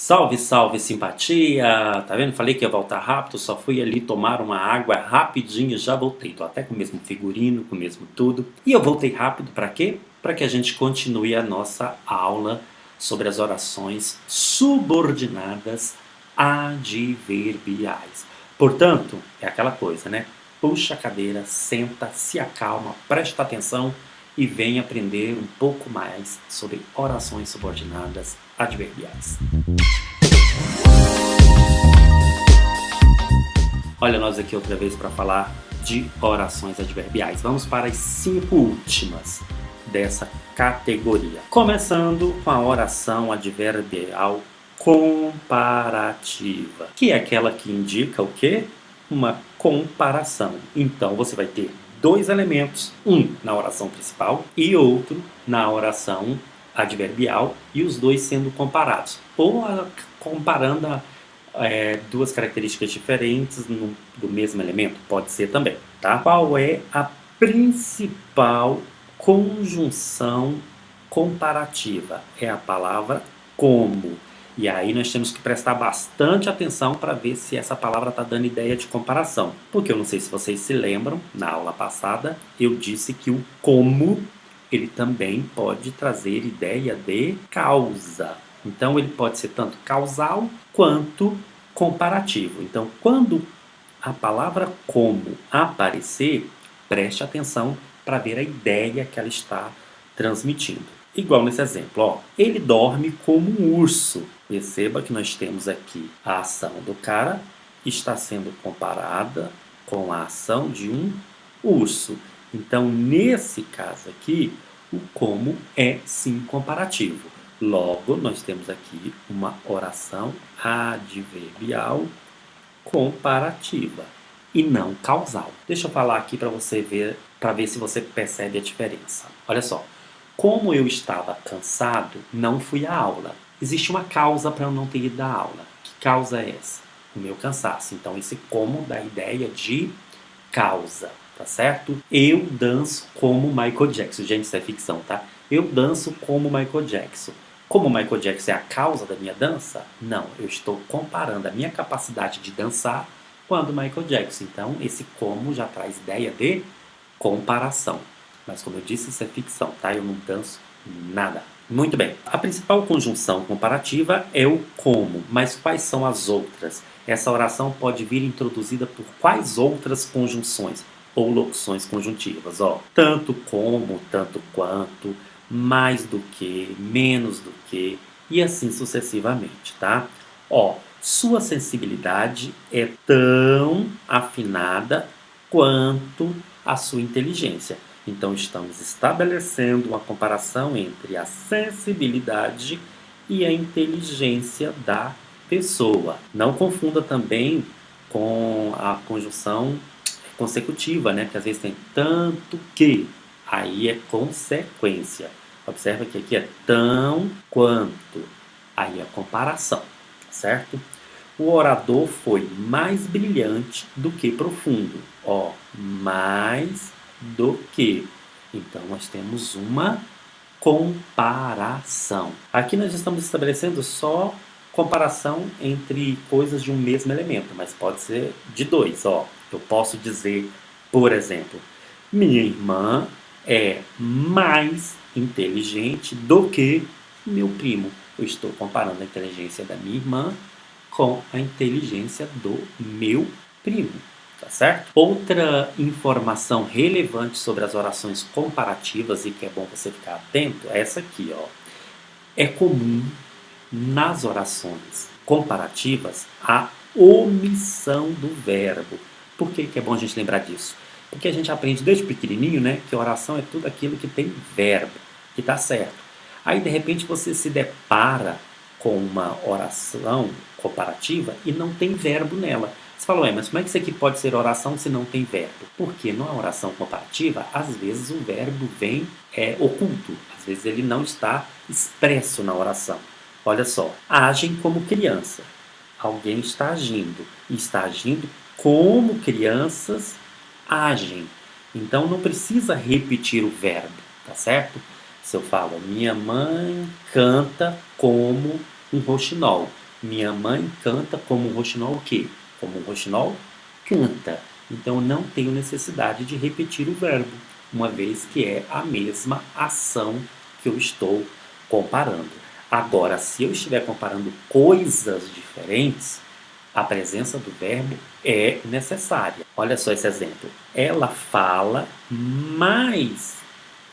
Salve, salve, simpatia! Tá vendo? Falei que ia voltar rápido, só fui ali tomar uma água rapidinho e já voltei. Tô até com o mesmo figurino, com o mesmo tudo. E eu voltei rápido para quê? Para que a gente continue a nossa aula sobre as orações subordinadas adverbiais. Portanto, é aquela coisa, né? Puxa a cadeira, senta, se acalma, presta atenção e vem aprender um pouco mais sobre orações subordinadas adverbiais. Olha nós aqui outra vez para falar de orações adverbiais. Vamos para as 5 últimas dessa categoria. Começando com a oração adverbial comparativa, que é aquela que indica o quê? Uma comparação. Então você vai ter dois elementos, um na oração principal e outro na oração adverbial, e os dois sendo comparados, ou comparando duas características diferentes do mesmo elemento, pode ser também, tá? Qual é a principal conjunção comparativa? É a palavra como. E aí nós temos que prestar bastante atenção para ver se essa palavra está dando ideia de comparação. Porque eu não sei se vocês se lembram, na aula passada eu disse que o como ele também pode trazer ideia de causa. Então ele pode ser tanto causal quanto comparativo. Então quando a palavra como aparecer, preste atenção para ver a ideia que ela está transmitindo. Igual nesse exemplo, ó, ele dorme como um urso. Perceba que nós temos aqui a ação do cara que está sendo comparada com a ação de um urso. Então, nesse caso aqui, o como é sim comparativo. Logo, nós temos aqui uma oração adverbial comparativa e não causal. Deixa eu falar aqui para você ver, para ver se você percebe a diferença. Olha só. Como eu estava cansado, não fui à aula. Existe uma causa para eu não ter ido à aula. Que causa é essa? O meu cansaço. Então, esse como dá a ideia de causa, tá certo? Eu danço como Michael Jackson. Gente, isso é ficção, tá? Eu danço como Michael Jackson. Como Michael Jackson é a causa da minha dança? Não, eu estou comparando a minha capacidade de dançar com a do Michael Jackson. Então, esse como já traz ideia de comparação. Mas como eu disse, isso é ficção, tá? Eu não danço nada. Muito bem. A principal conjunção comparativa é o como, mas quais são as outras? Essa oração pode vir introduzida por quais outras conjunções ou locuções conjuntivas? Ó, tanto como, tanto quanto, mais do que, menos do que, e assim sucessivamente, tá? Ó, sua sensibilidade é tão afinada quanto a sua inteligência. Então, estamos estabelecendo uma comparação entre a sensibilidade e a inteligência da pessoa. Não confunda também com a conjunção consecutiva, né? Que às vezes tem tanto que, aí é consequência. Observa que aqui é tão quanto, aí é comparação, certo? O orador foi mais brilhante do que profundo. Ó, mais do que. Então, nós temos uma comparação. Aqui nós estamos estabelecendo só comparação entre coisas de um mesmo elemento, mas pode ser de dois. Ó, eu posso dizer, por exemplo, minha irmã é mais inteligente do que meu primo. Eu estou comparando a inteligência da minha irmã com a inteligência do meu primo. Tá certo? Outra informação relevante sobre as orações comparativas e que é bom você ficar atento é essa aqui, ó. É comum nas orações comparativas a omissão do verbo. Por que é bom a gente lembrar disso? Porque a gente aprende desde pequenininho, né, que oração é tudo aquilo que tem verbo, e tá certo. Aí de repente você se depara com uma oração comparativa e não tem verbo nela. Você fala, mas como é que isso aqui pode ser oração se não tem verbo? Porque numa oração comparativa, às vezes o verbo vem oculto. Às vezes ele não está expresso na oração. Olha só, agem como criança. Alguém está agindo. E está agindo como crianças agem. Então não precisa repetir o verbo, tá certo? Se eu falo, minha mãe canta como um roxinol. Minha mãe canta como um roxinol o quê? Como um roxinol canta. Então eu não tenho necessidade de repetir o verbo, uma vez que é a mesma ação que eu estou comparando. Agora, se eu estiver comparando coisas diferentes, a presença do verbo é necessária. Olha só esse exemplo. Ela fala mais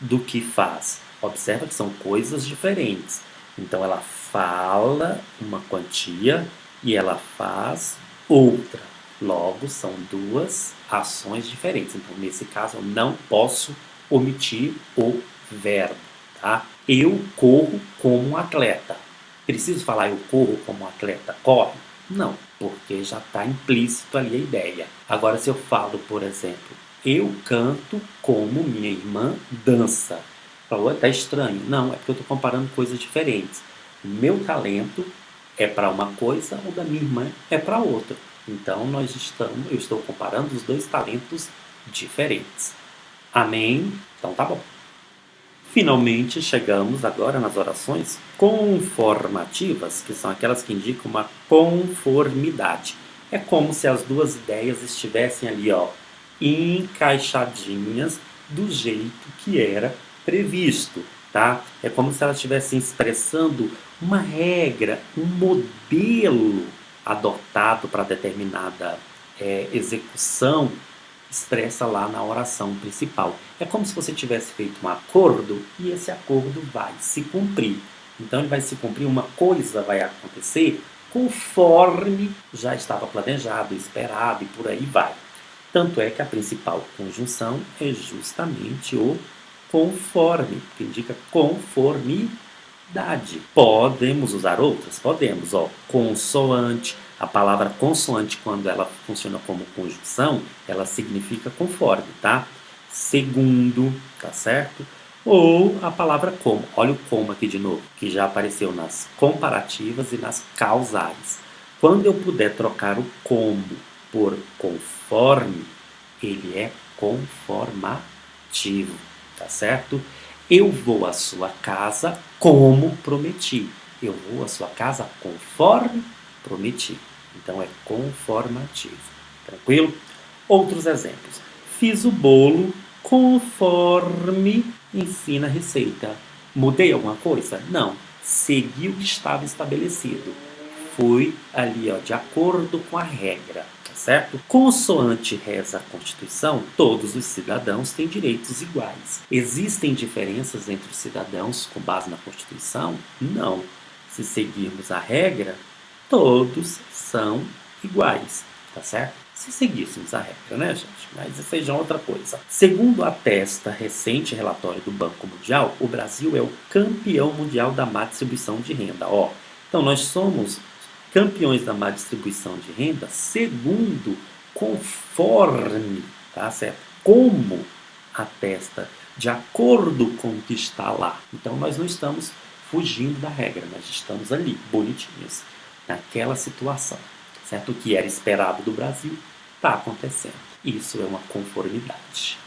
do que faz. Observa que são coisas diferentes. Então ela fala uma quantia e ela faz outra. Logo, são duas ações diferentes. Então, nesse caso, eu não posso omitir o verbo. Tá? Eu corro como um atleta. Preciso falar eu corro como um atleta corre? Não, porque já está implícito ali a ideia. Agora, se eu falo, por exemplo, eu canto como minha irmã dança. Falou, está estranho. Não, é porque eu estou comparando coisas diferentes. O meu talento é para uma coisa, o da minha irmã é para outra. Então, eu estou comparando os dois talentos diferentes. Amém? Então tá bom. Finalmente chegamos agora nas orações conformativas, que são aquelas que indicam uma conformidade. É como se as duas ideias estivessem ali, ó, encaixadinhas do jeito que era previsto, tá? É como se elas estivessem expressando uma regra, um modelo adotado para determinada execução expressa lá na oração principal. É como se você tivesse feito um acordo e esse acordo vai se cumprir. Então ele vai se cumprir, uma coisa vai acontecer conforme já estava planejado, esperado e por aí vai. Tanto é que a principal conjunção é justamente o conforme, que indica conformidade. Podemos usar outras? Podemos, ó, consoante. A palavra consoante, quando ela funciona como conjunção, ela significa conforme, tá? Segundo, tá certo? Ou a palavra como. Olha o como aqui de novo, que já apareceu nas comparativas e nas causais. Quando eu puder trocar o como por conforme, ele é conformativo, tá certo? Eu vou à sua casa como prometi. Eu vou à sua casa conforme prometi. Então é conformativo. Tranquilo? Outros exemplos. Fiz o bolo conforme ensina a receita. Mudei alguma coisa? Não. Segui o que estava estabelecido. Fui ali, ó, de acordo com a regra. Certo? Consoante reza a Constituição, todos os cidadãos têm direitos iguais. Existem diferenças entre os cidadãos com base na Constituição? Não. Se seguirmos a regra, todos são iguais, tá certo? Se seguíssemos a regra, né, gente? Mas isso aí já é outra coisa. Segundo atesta recente relatório do Banco Mundial, o Brasil é o campeão mundial da má distribuição de renda. Ó, então nós somos campeões da má distribuição de renda segundo, conforme, tá certo? Como atesta, de acordo com o que está lá. Então nós não estamos fugindo da regra, nós estamos ali, bonitinhos, naquela situação, certo? O que era esperado do Brasil está acontecendo. Isso é uma conformidade.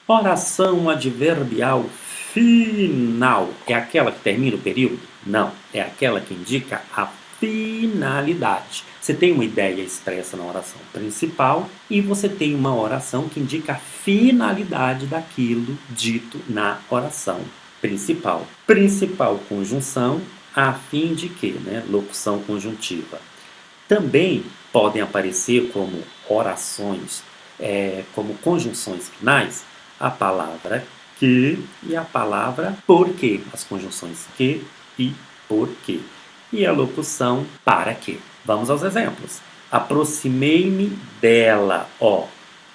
Oração adverbial final é aquela que termina o período? Não, é aquela que indica a finalidade. Você tem uma ideia expressa na oração principal e você tem uma oração que indica a finalidade daquilo dito na oração principal. Principal conjunção a fim de quê, né? Locução conjuntiva. Também podem aparecer como orações, como conjunções finais, a palavra que e a palavra porque. As conjunções que e porque. E a locução para quê. Vamos aos exemplos. Aproximei-me dela. Ó,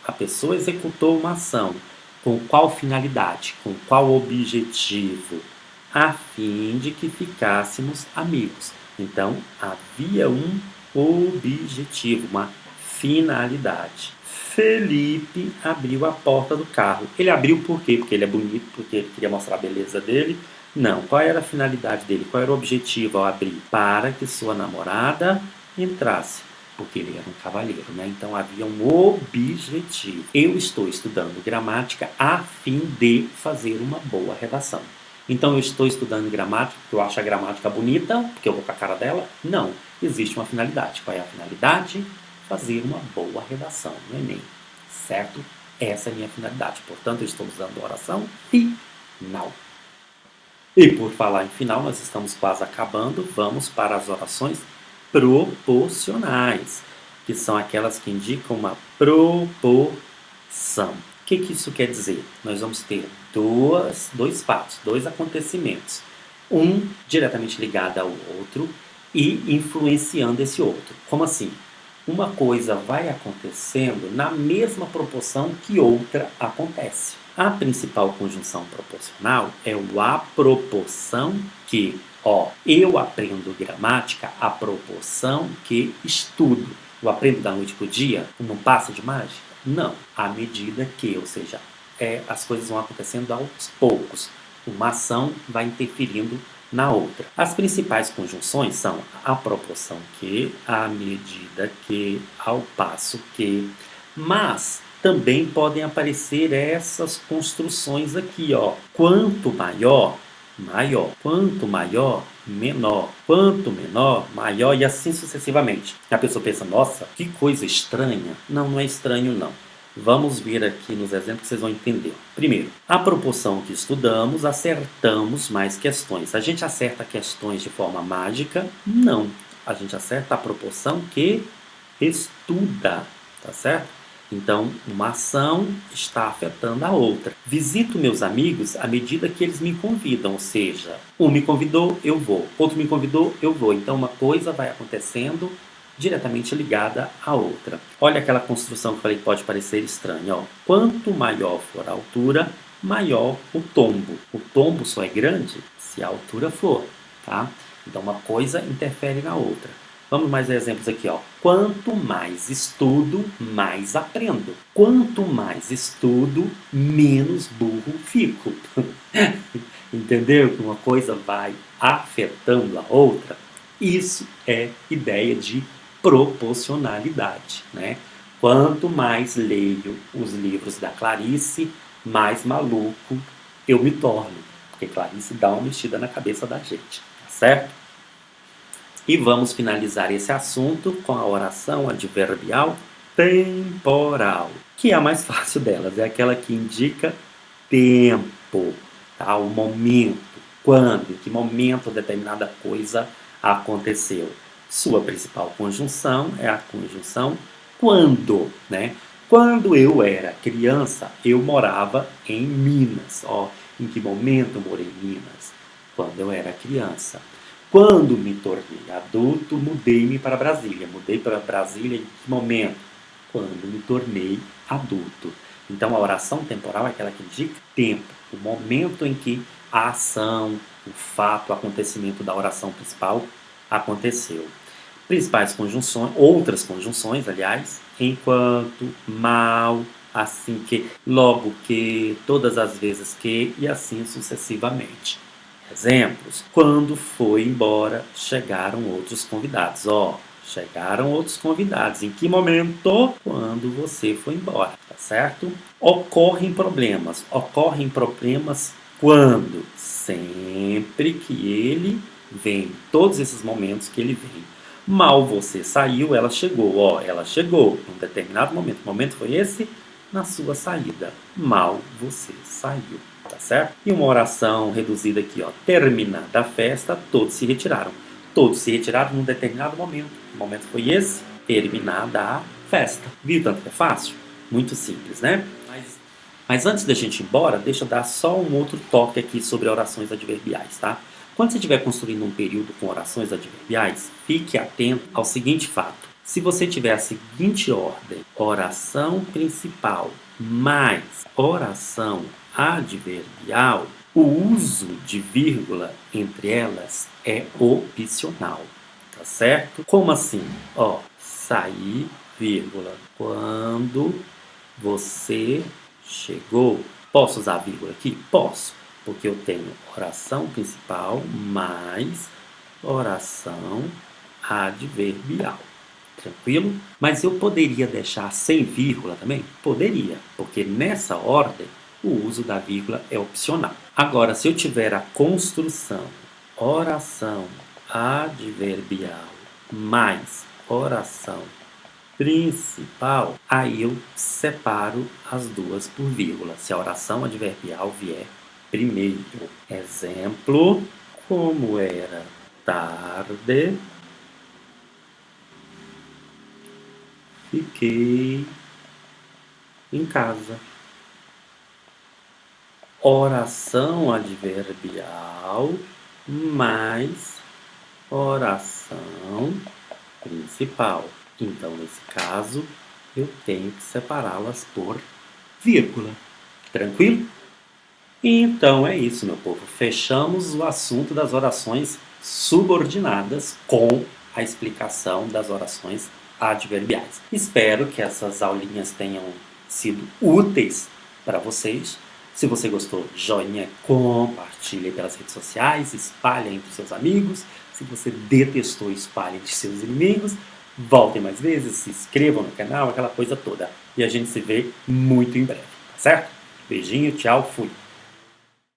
a pessoa executou uma ação. Com qual finalidade? Com qual objetivo? A fim de que ficássemos amigos. Então, havia um objetivo, uma finalidade. Felipe abriu a porta do carro. Ele abriu por quê? Porque ele é bonito, porque ele queria mostrar a beleza dele? Não. Qual era a finalidade dele? Qual era o objetivo ao abrir? Para que sua namorada entrasse. Porque ele era um cavalheiro, né? Então havia um objetivo. Eu estou estudando gramática a fim de fazer uma boa redação. Então eu estou estudando gramática porque eu acho a gramática bonita, porque eu vou com a cara dela? Não. Existe uma finalidade. Qual é a finalidade? Fazer uma boa redação no Enem. Certo? Essa é a minha finalidade. Portanto, eu estou usando a oração final. E por falar em final, nós estamos quase acabando. Vamos para as orações proporcionais, que são aquelas que indicam uma proporção. O que isso quer dizer? Nós vamos ter dois fatos, dois acontecimentos, um diretamente ligado ao outro e influenciando esse outro. Como assim? Uma coisa vai acontecendo na mesma proporção que outra acontece. A principal conjunção proporcional é o à proporção que. Eu aprendo gramática à proporção que estudo. Eu aprendo da noite para o dia? Não passa de mágica? Não. À medida que, ou seja, as coisas vão acontecendo aos poucos. Uma ação vai interferindo na outra. As principais conjunções são à proporção que, à medida que, ao passo que. Mas também podem aparecer essas construções aqui, Quanto maior, maior. Quanto maior, menor. Quanto menor, maior e assim sucessivamente. A pessoa pensa, nossa, que coisa estranha. Não, não é estranho não. Vamos ver aqui nos exemplos que vocês vão entender. Primeiro, a proporção que estudamos, acertamos mais questões. A gente acerta questões de forma mágica? Não. A gente acerta a proporção que estuda, tá certo? Então, uma ação está afetando a outra. Visito meus amigos à medida que eles me convidam, ou seja, um me convidou, eu vou. Outro me convidou, eu vou. Então, uma coisa vai acontecendo diretamente ligada à outra. Olha aquela construção que eu falei que pode parecer estranha. Quanto maior for a altura, maior o tombo. O tombo só é grande se a altura for, tá? Então, uma coisa interfere na outra. Vamos mais exemplos aqui, Quanto mais estudo, mais aprendo. Quanto mais estudo, menos burro fico. Entendeu que uma coisa vai afetando a outra? Isso é ideia de proporcionalidade, né? Quanto mais leio os livros da Clarice, mais maluco eu me torno. Porque Clarice dá uma mexida na cabeça da gente, tá certo? E vamos finalizar esse assunto com a oração adverbial temporal, que é a mais fácil delas, é aquela que indica tempo, tá? O momento, quando, em que momento determinada coisa aconteceu. Sua principal conjunção é a conjunção quando, né? Quando eu era criança, eu morava em Minas. Em que momento eu morei em Minas? Quando eu era criança. Quando me tornei adulto, mudei-me para Brasília. Mudei para Brasília em que momento? Quando me tornei adulto. Então, a oração temporal é aquela que indica tempo, o momento em que a ação, o fato, o acontecimento da oração principal aconteceu. Principais conjunções, outras conjunções, aliás, enquanto, mal, assim que, logo que, todas as vezes que e assim sucessivamente. Exemplos. Quando foi embora, chegaram outros convidados. Chegaram outros convidados. Em que momento? Quando você foi embora, tá certo? Ocorrem problemas. Ocorrem problemas quando? Sempre que ele vem. Todos esses momentos que ele vem. Mal você saiu, ela chegou. Ela chegou em um determinado momento. O momento foi esse? Na sua saída. Mal você saiu. Tá certo? E uma oração reduzida aqui, terminada a festa, todos se retiraram. Todos se retiraram num determinado momento. O momento foi esse, terminada a festa. Viu tanto que é fácil? Muito simples, né? Mas antes da gente ir embora, deixa eu dar só um outro toque aqui sobre orações adverbiais, tá? Quando você estiver construindo um período com orações adverbiais, fique atento ao seguinte fato. Se você tiver a seguinte ordem, oração principal mais oração adverbial, o uso de vírgula entre elas é opcional, tá certo? Como assim? Sair, vírgula, quando você chegou. Posso usar vírgula aqui? Posso, porque eu tenho oração principal mais oração adverbial. Tranquilo? Mas eu poderia deixar sem vírgula também? Poderia, porque nessa ordem o uso da vírgula é opcional. Agora, se eu tiver a construção oração adverbial mais oração principal, aí eu separo as duas por vírgula, se a oração adverbial vier primeiro. Exemplo: como era tarde, fiquei em casa. Oração adverbial mais oração principal. Então, nesse caso, eu tenho que separá-las por vírgula. Tranquilo? Então é isso, meu povo. Fechamos o assunto das orações subordinadas com a explicação das orações adverbiais. Espero que essas aulinhas tenham sido úteis para vocês. Se você gostou, joinha, compartilhe pelas redes sociais, espalhe entre seus amigos. Se você detestou, espalhe entre seus inimigos. Voltem mais vezes, se inscrevam no canal, aquela coisa toda. E a gente se vê muito em breve, tá certo? Beijinho, tchau, fui!